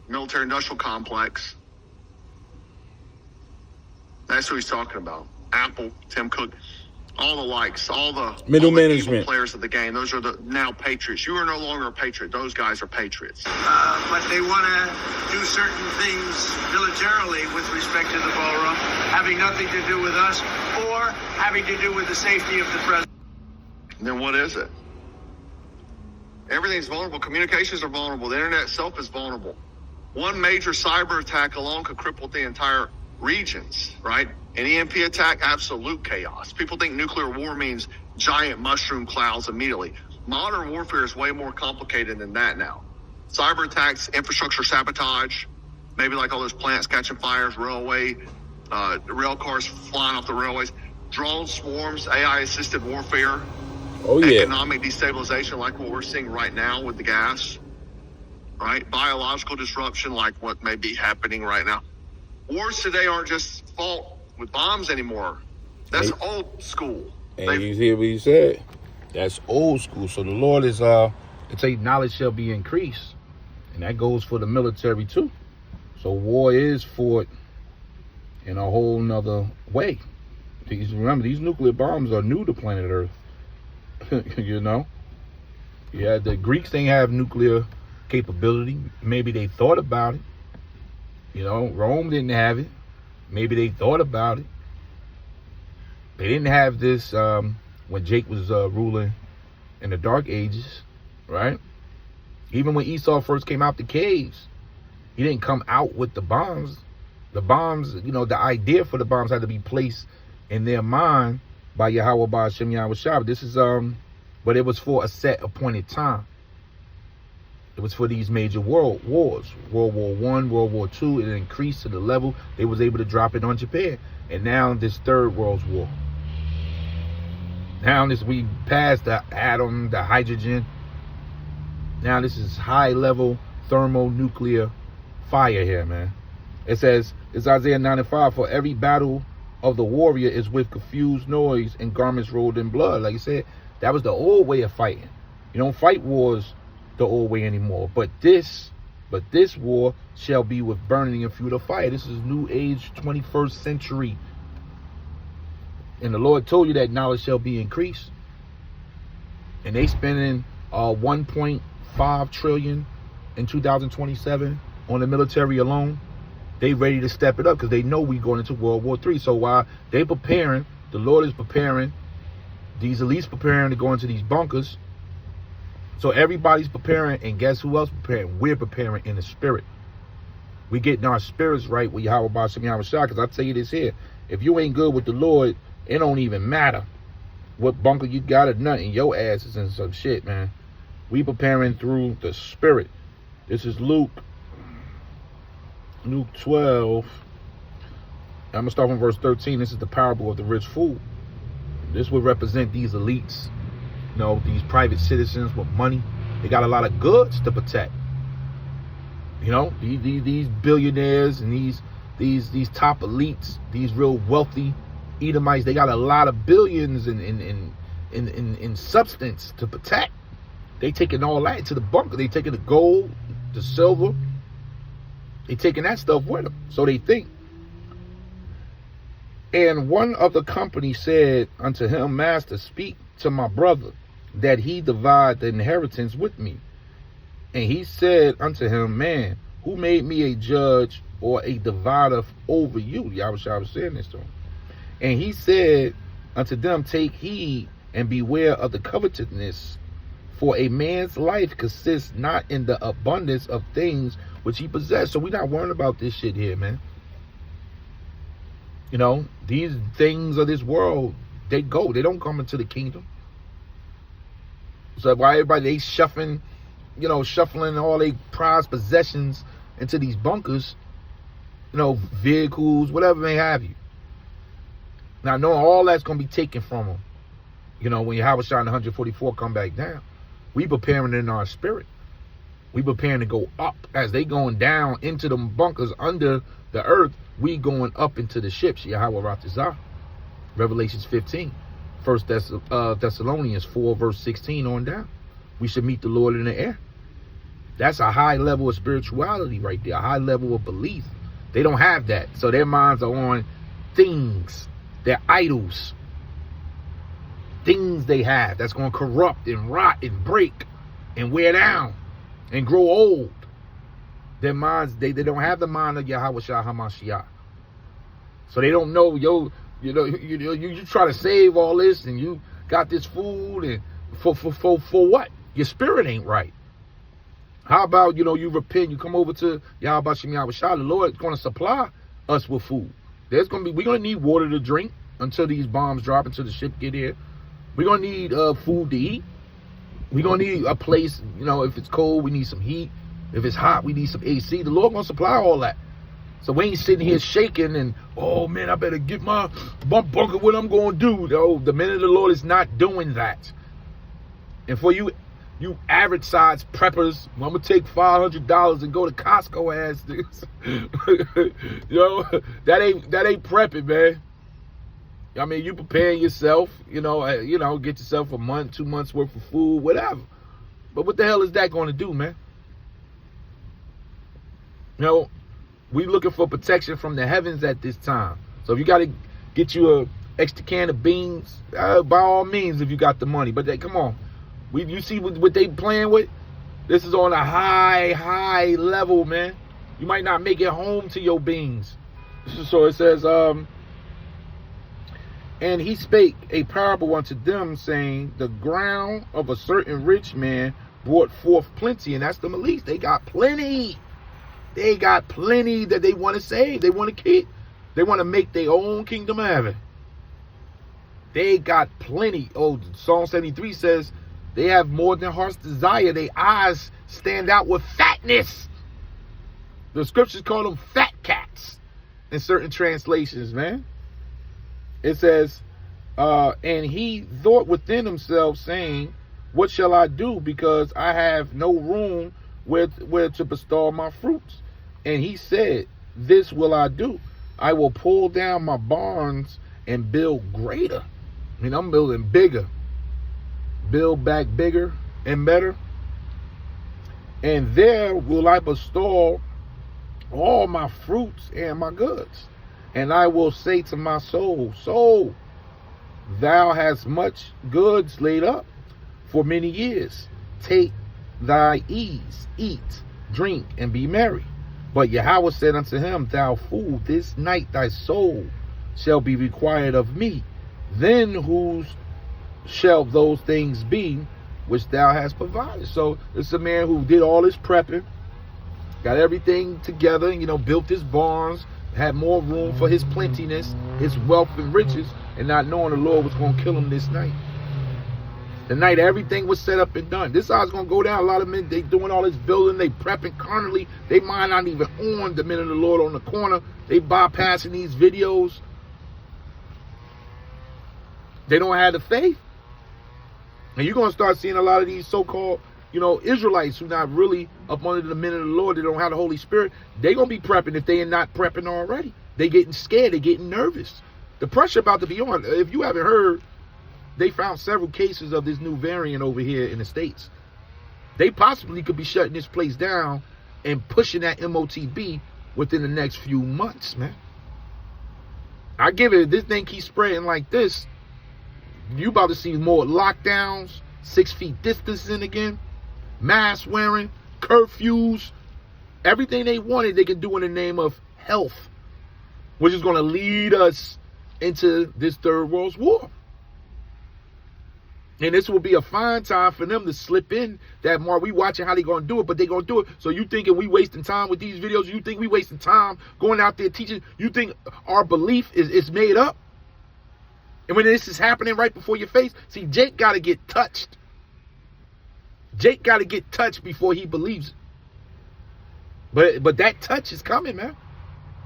military industrial complex. That's who he's talking about. Apple, Tim Cook, all the likes, all the Middle evil management players of the game. Those are the now patriots. You are no longer a patriot. Those guys are patriots. But they want to do certain things militarily with respect to the ballroom, having nothing to do with us or having to do with the safety of the president. Then what is it? Everything's vulnerable. Communications are vulnerable. The internet itself is vulnerable. One major cyber attack alone could cripple the entire regions, right? An EMP attack, absolute chaos. People think nuclear war means giant mushroom clouds immediately. Modern warfare is way more complicated than that now. Cyber attacks, infrastructure sabotage, maybe like all those plants catching fires, railway, rail cars flying off the railways, drone swarms, AI-assisted warfare, economic destabilization like what we're seeing right now with the gas, right? Biological disruption like what may be happening right now. Wars today aren't just fought with bombs anymore. That's old school. And you hear what he said? That's old school. So the Lord is it's a knowledge shall be increased. And that goes for the military too. So war is fought in a whole nother way. Remember, these nuclear bombs are new to planet Earth. You know? Yeah, the Greeks didn't have nuclear capability. Maybe they thought about it. You know, Rome didn't have it. Maybe they thought about it. They didn't have this when Jake was ruling in the Dark Ages, right? Even when Esau first came out the caves, he didn't come out with the bombs. The bombs, you know, the idea for the bombs had to be placed in their mind by Yahweh Ba'ashem Yahweh Shah. This is but it was for a set appointed time. It was for these major world wars. World War I, World War II. It increased to the level they was able to drop it on Japan. And now this Third World War. Now this, we passed the atom, the hydrogen. Now this is high level thermonuclear fire here, man. It says, it's Isaiah 9:5, for every battle of the warrior is with confused noise and garments rolled in blood. Like I said, that was the old way of fighting. You don't fight wars the old way anymore. But this war shall be with burning and fuel of fire. This is new age 21st century. And the Lord told you that knowledge shall be increased. And they spending 1.5 trillion in 2027 on the military alone. They ready to step it up because they know we going into World War III. So while they preparing, the Lord is preparing, these elites preparing to go into these bunkers. So everybody's preparing, and guess who else preparing? We're preparing in the spirit. We getting our spirits right with Yahweh Ba'ashem Yahweh Shah. Because I tell you this here, if you ain't good with the Lord, it don't even matter what bunker you got or nothing. Your ass is in some shit, man. We preparing through the spirit. This is Luke 12. I'm going to start from verse 13. This is the parable of the rich fool. This would represent these elites. You know, these private citizens with money. They got a lot of goods to protect. You know, these billionaires and these top elites, these real wealthy Edomites, they got a lot of billions and in substance to protect. They taking all that into the bunker. They taking the gold, the silver. They taking that stuff with them. So they think. And one of the company said unto him, Master, speak to my brother, that he divide the inheritance with me. And he said unto him, Man, who made me a judge or a divider over you? Yahushua was saying this to him. And he said unto them, Take heed and beware of the covetousness, for a man's life consists not in the abundance of things which he possessed. So we're not worrying about this shit here, man. You know, these things of this world, they go. They don't come into the kingdom. So why everybody, they shuffling all their prized possessions into these bunkers, vehicles, whatever may have you. Now, knowing all that's going to be taken from them, when Yahweh Shai 144 come back down, we preparing in our spirit. We preparing to go up. As they going down into the bunkers under the earth, we going up into the ships. Yahweh Ratazah. Revelations 15. 1 Thessalonians 4 verse 16 on down. We should meet the Lord in the air. That's a high level of spirituality right there. A high level of belief. They don't have that. So their minds are on things. They're idols. Things they have that's going to corrupt and rot and break and wear down and grow old. Their minds, they don't have the mind of Yahweh Shai HaMashiach. So they don't know, you try to save all this and you got this food and for what? Your spirit ain't right. How about, you repent, you come over to Yahweh Shem Yahweh Shai, the Lord is going to supply us with food. We're going to need water to drink until these bombs drop, until the ship get here. We're going to need food to eat. We're going to need a place, if it's cold, we need some heat. If it's hot, we need some AC. The Lord going to supply all that. So we ain't sitting here shaking and, oh man, I better get my bunker, what I'm going to do. No, the minute the Lord is not doing that. And for you average size preppers, I'm going to take $500 and go to Costco ass this. That ain't prepping, man. I mean, you preparing yourself, get yourself a month, 2 months worth of food, whatever. But what the hell is that going to do, man? We looking for protection from the heavens at this time. So if you got to get you a extra can of beans, by all means, if you got the money. But come on, you see what they playing with? This is on a high level, man. You might not make it home to your beans. So it says, and he spake a parable unto them, saying, the ground of a certain rich man brought forth plenty. And that's the Malis. They got plenty. They got plenty that they want to save. They want to keep. They want to make their own kingdom of heaven. They got plenty. Oh, Psalm 73 says they have more than heart's desire. Their eyes stand out with fatness. The scriptures call them fat cats in certain translations, man. It says, and he thought within himself, saying, what shall I do? Because I have no room where to bestow my fruits. And he said, this will I do. I will pull down my barns and build greater. I mean, I'm building bigger. Build back bigger and better. And there will I bestow all my fruits and my goods. And I will say to my soul, soul, thou hast much goods laid up for many years. Take thy ease, eat, drink, and be merry. But Yahweh said unto him, thou fool, this night thy soul shall be required of me. Then whose shall those things be which thou hast provided? So it's a man who did all his prepping, got everything together, built his barns, had more room for his plentiness, his wealth and riches, and not knowing the Lord was going to kill him this night. The night everything was set up and done. This is how it's going to go down. A lot of men, they doing all this building, they prepping carnally. They mind not even on the men of the Lord on the corner. They bypassing these videos. They don't have the faith. And you're going to start seeing a lot of these so-called, Israelites who not really up under the men of the Lord. They don't have the Holy Spirit. They're going to be prepping if they are not prepping already. They getting scared. They getting nervous. The pressure about to be on. If you haven't heard, they found several cases of this new variant over here in the States. They possibly could be shutting this place down and pushing that MOTB within the next few months, man. I give it, this thing keeps spreading like this, you about to see more lockdowns, 6 feet distancing again, mask wearing, curfews, everything they wanted they can do in the name of health, which is going to lead us into this third world war. And this will be a fine time for them to slip in that more. We watching how they going to do it, but they going to do it. So you thinking we wasting time with these videos? You think we wasting time going out there teaching? You think our belief is made up? And when this is happening right before your face, see, Jake got to get touched. Jake got to get touched before he believes it. But that touch is coming, man.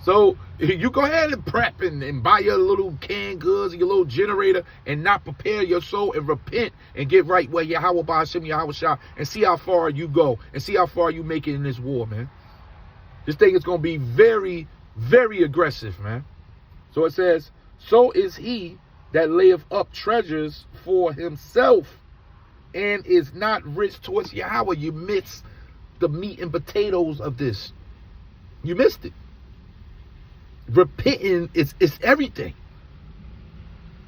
So you go ahead and prep and buy your little canned goods and your little generator and not prepare your soul and repent and get right where Yahweh Ba'ashem Yahweh Shah and see how far you go and see how far you make it in this war, man. This thing is going to be very, very aggressive, man. So it says, so is he that layeth up treasures for himself and is not rich towards Yahweh. You missed the meat and potatoes of this. You missed it. Repenting is everything.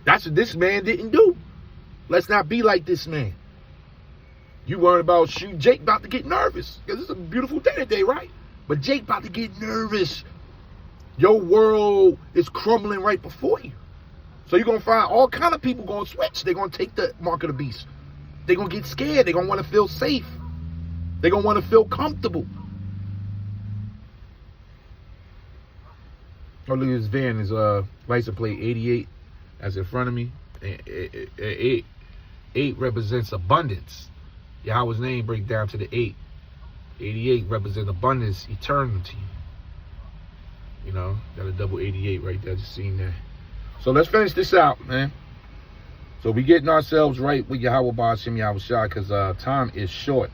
That's what this man didn't do. Let's not be like this man. You worried about shoot Jake about to get nervous because it's a beautiful day today, right? But Jake about to get nervous. Your world is crumbling right before you. So you're gonna find all kind of people gonna switch. They're gonna take the mark of the beast. They're gonna get scared. They're gonna want to feel safe. They're gonna want to feel comfortable. Oh, look at this van. His license plate 88 that's in front of me. 8 represents abundance. Yahweh's name break down to the 8. 88 represents abundance, eternity. You know, got a double 88 right there. Just seen that. So let's finish this out, man. So we getting ourselves right with Yahweh Ba'ashem Yahweh Shah because time is short.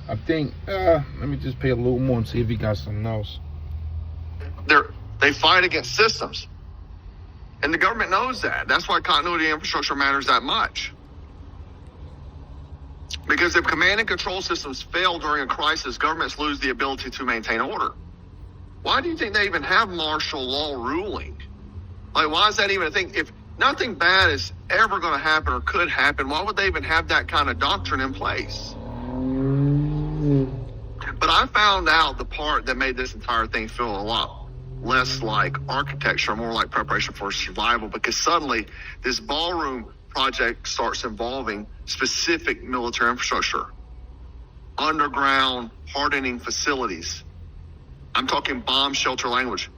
I think, let me just pay a little more and see if he got something else. They fight against systems. And the government knows that. That's why continuity of infrastructure matters that much. Because if command and control systems fail during a crisis, governments lose the ability to maintain order. Why do you think they even have martial law ruling? Like, why is that even a thing? If nothing bad is ever going to happen or could happen, why would they even have that kind of doctrine in place? But I found out the part that made this entire thing feel a lot less like architecture, more like preparation for survival, because suddenly this ballroom project starts involving specific military infrastructure, underground hardening facilities. I'm talking bomb shelter language,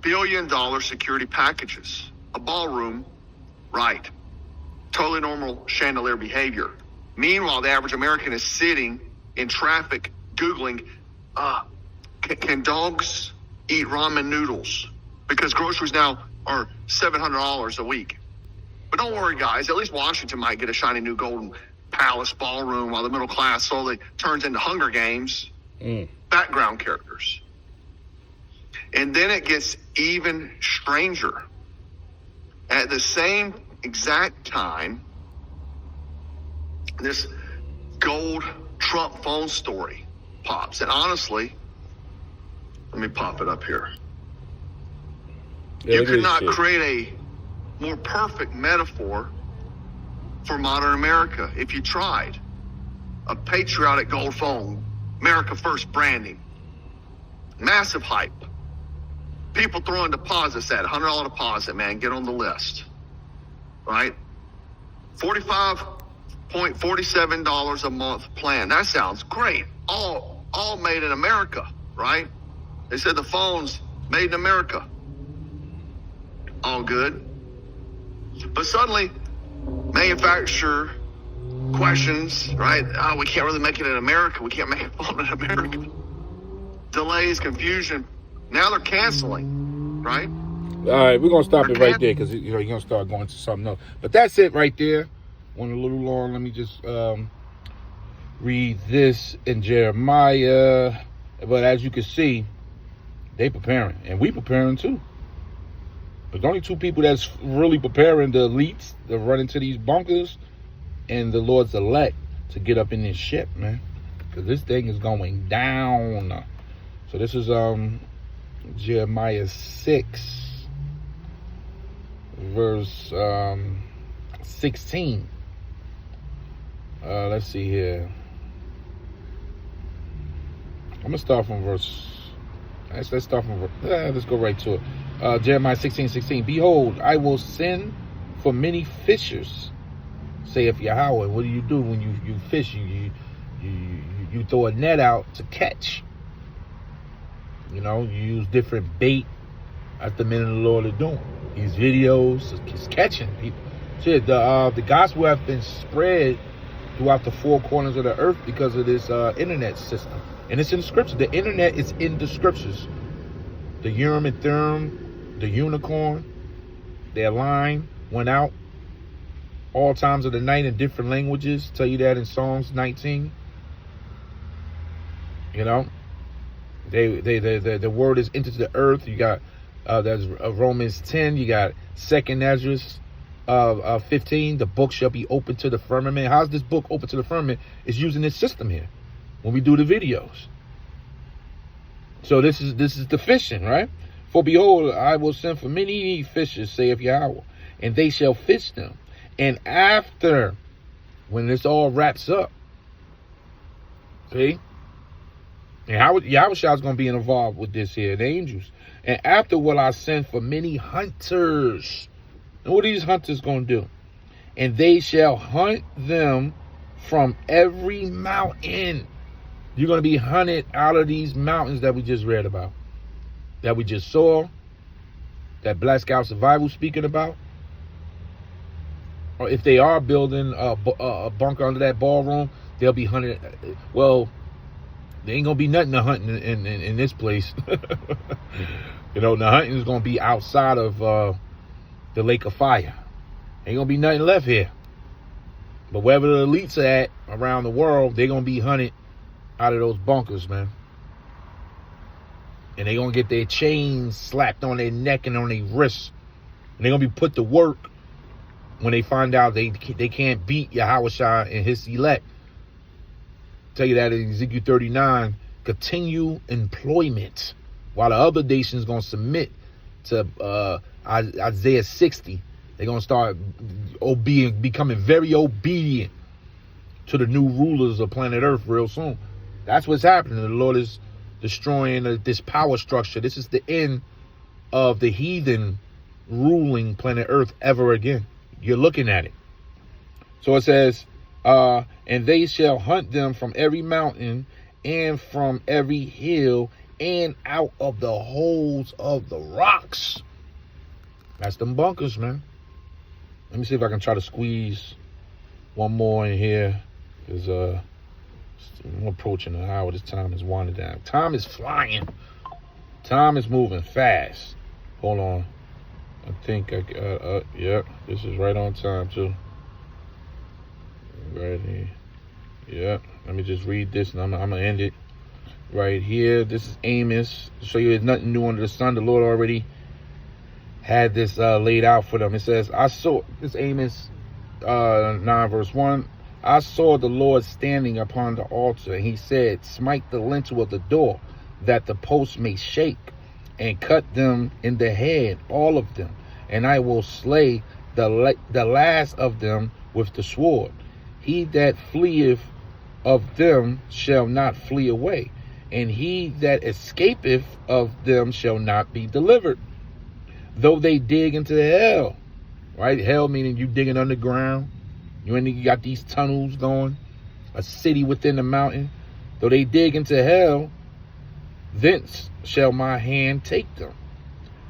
$1 billion security packages, a ballroom, right? Totally normal chandelier behavior. Meanwhile, the average American is sitting in traffic, Googling, can dogs eat ramen noodles? Because groceries now are $700 a week. But don't worry, guys. At least Washington might get a shiny new golden palace ballroom while the middle class slowly turns into Hunger Games background characters. And then it gets even stranger. At the same exact time, this gold Trump phone story pops. And honestly, let me pop it up here. Yeah, you could not create a more perfect metaphor for modern America if you tried. A patriotic gold phone, America First branding, massive hype. People throwing deposits at $100 deposit, man, get on the list, right? $45.47 a month plan. That sounds great. All made in America, right? They said the phone's made in America. All good. But suddenly, manufacturer questions, right? Oh, we can't really make it in America. We can't make a phone in America. Delays, confusion. Now they're canceling, right? All right, we're going to stop it right there because you're going to start going to something else. But that's it right there. Went a little long. Let me just read this in Jeremiah. But as you can see, they preparing. And we preparing too. There's only two people that's really preparing: the elites to run into these bunkers, and the Lord's elect to get up in this ship, man. Because this thing is going down. So this is Jeremiah 6, verse 16. Let's see here. I'm gonna start from verse. Let's start from. Let's go right to it. Jeremiah 16:16. Behold, I will send for many fishers, saith Yahweh. What do you do when you fish? You throw a net out to catch. You know, you use different bait. That's the men of the Lord are doing. These videos is catching people. Shit, the gospel has been spread throughout the four corners of the earth because of this internet system. And it's in the scriptures. The internet is in the scriptures. The Urim and Thummim, the unicorn, their line went out all times of the night in different languages. Tell you that in Psalms 19. You know, the word is entered the earth. You got that's Romans 10. You got 2nd Ezra 15. The book shall be open to the firmament. How's this book open to the firmament? It's using this system here when we do the videos. So this is the fishing, right? For behold, I will send for many fishers, saith Yahweh, and they shall fish them. And after, when this all wraps up, see, and Yahweh is going to be involved with this here, the angels. And after will I send for many hunters. And what are these hunters going to do? And they shall hunt them from every mountain. You're going to be hunted out of these mountains that we just read about, that we just saw, that Black Scout Survival speaking about. Or if they are building a bunker under that ballroom, they'll be hunted. Well, there ain't going to be nothing to hunt in this place. You know, the hunting is going to be outside of the lake of fire. Ain't going to be nothing left here. But wherever the elites are at around the world, they're going to be hunted out of those bunkers, man. And they're going to get their chains slapped on their neck and on their wrists. And they're going to be put to work when they find out they can't beat Yahushua and his elect. Tell you that in Ezekiel 39, continue employment. While the other nations going to submit to Isaiah 60. They're going to start becoming very obedient to the new rulers of planet Earth real soon. That's what's happening. The Lord is destroying this power structure. This is the end of the heathen ruling planet Earth ever again. You're looking at it. So it says, and they shall hunt them from every mountain and from every hill and out of the holes of the rocks. That's them bunkers, man. Let me see if I can try to squeeze one more in here. Because I'm approaching the hour. This time is winding down. Time is flying. Time is moving fast. Hold on. I think yeah, this is right on time too. Right here. Yeah. Let me just read this and I'm gonna end it right here. This is Amos. To show you there's nothing new under the sun. The Lord already had this laid out for them. It says, I saw, this Amos 9 verse 1. I saw the Lord standing upon the altar, and he said, smite the lintel of the door, that the posts may shake, and cut them in the head, all of them, and I will slay the last of them with the sword. He that fleeth of them shall not flee away, and he that escapeth of them shall not be delivered. Though they dig into hell, right? Hell meaning you digging underground. You got these tunnels going, a city within the mountain. Though they dig into hell, thence shall my hand take them.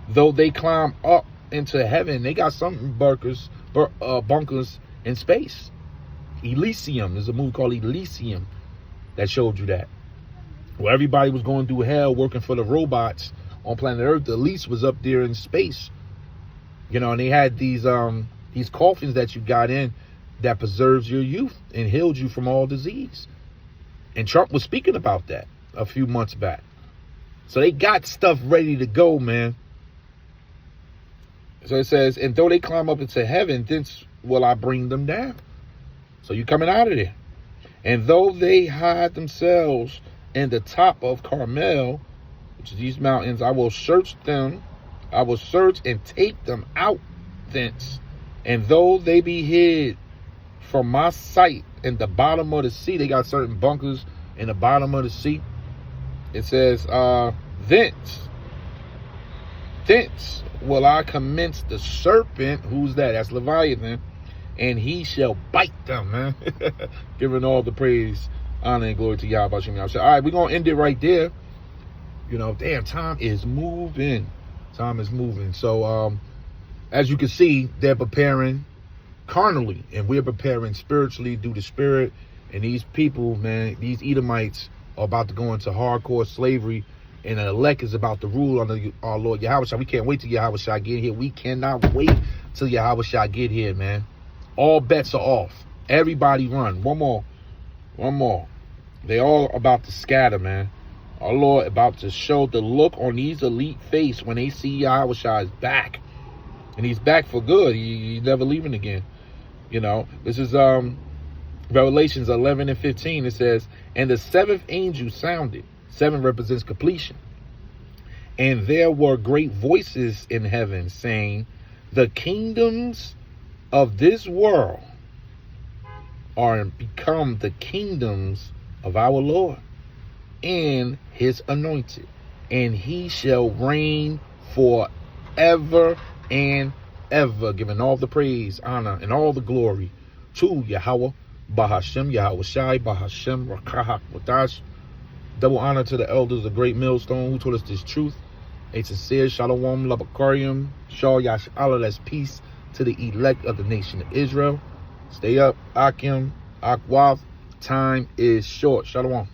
Though they climb up into heaven, they got some bunkers in space. Elysium, there's a movie called Elysium that showed you that. Where everybody was going through hell working for the robots on planet Earth, the elites was up there in space. You know, and they had these coffins that you got in that preserves your youth and healed you from all disease. And Trump was speaking about that a few months back. So they got stuff ready to go, man. So it says, and though they climb up into heaven, thence will I bring them down. So you coming out of there. And though they hide themselves in the top of Carmel, which is these mountains, I will search them. I will search and take them out thence. And though they be hid from my sight in the bottom of the sea, they got certain bunkers in the bottom of the sea. It says, thence will I commence the serpent. Who's that? That's Leviathan. And he shall bite them, man. Giving all the praise, honor, and glory to Yahweh. All right, we're going to end it right there. You know, damn, time is moving. Time is moving. So, as you can see, they're preparing carnally, and we're preparing spiritually through the Spirit. And these people, man, these Edomites are about to go into hardcore slavery, and the elect is about to rule under our Lord Yahushua. We can't wait till Yahushua get here. We cannot wait till Yahushua get here, man. All bets are off. Everybody run. One more. They all about to scatter, man. Our Lord about to show the look on these elite face when they see Yahushua is back. And he's back for good. He's never leaving again. You know, this is Revelations 11 and 15. It says, and the seventh angel sounded. 7 represents completion. And there were great voices in heaven saying, the kingdoms of this world are become the kingdoms of our Lord and his anointed, and he shall reign forever and ever, giving all the praise, honor, and all the glory to Yahweh, Bahashem, Yahweh Shai, Bahashem, Rakahak, Wadash. Double honor to the elders of Great Millstone who told us this truth. A sincere Shalom, Labakarium, Shah Yash Allah, that's peace to the elect of the nation of Israel. Stay up, Akim, Akwath. Time is short. Shalom.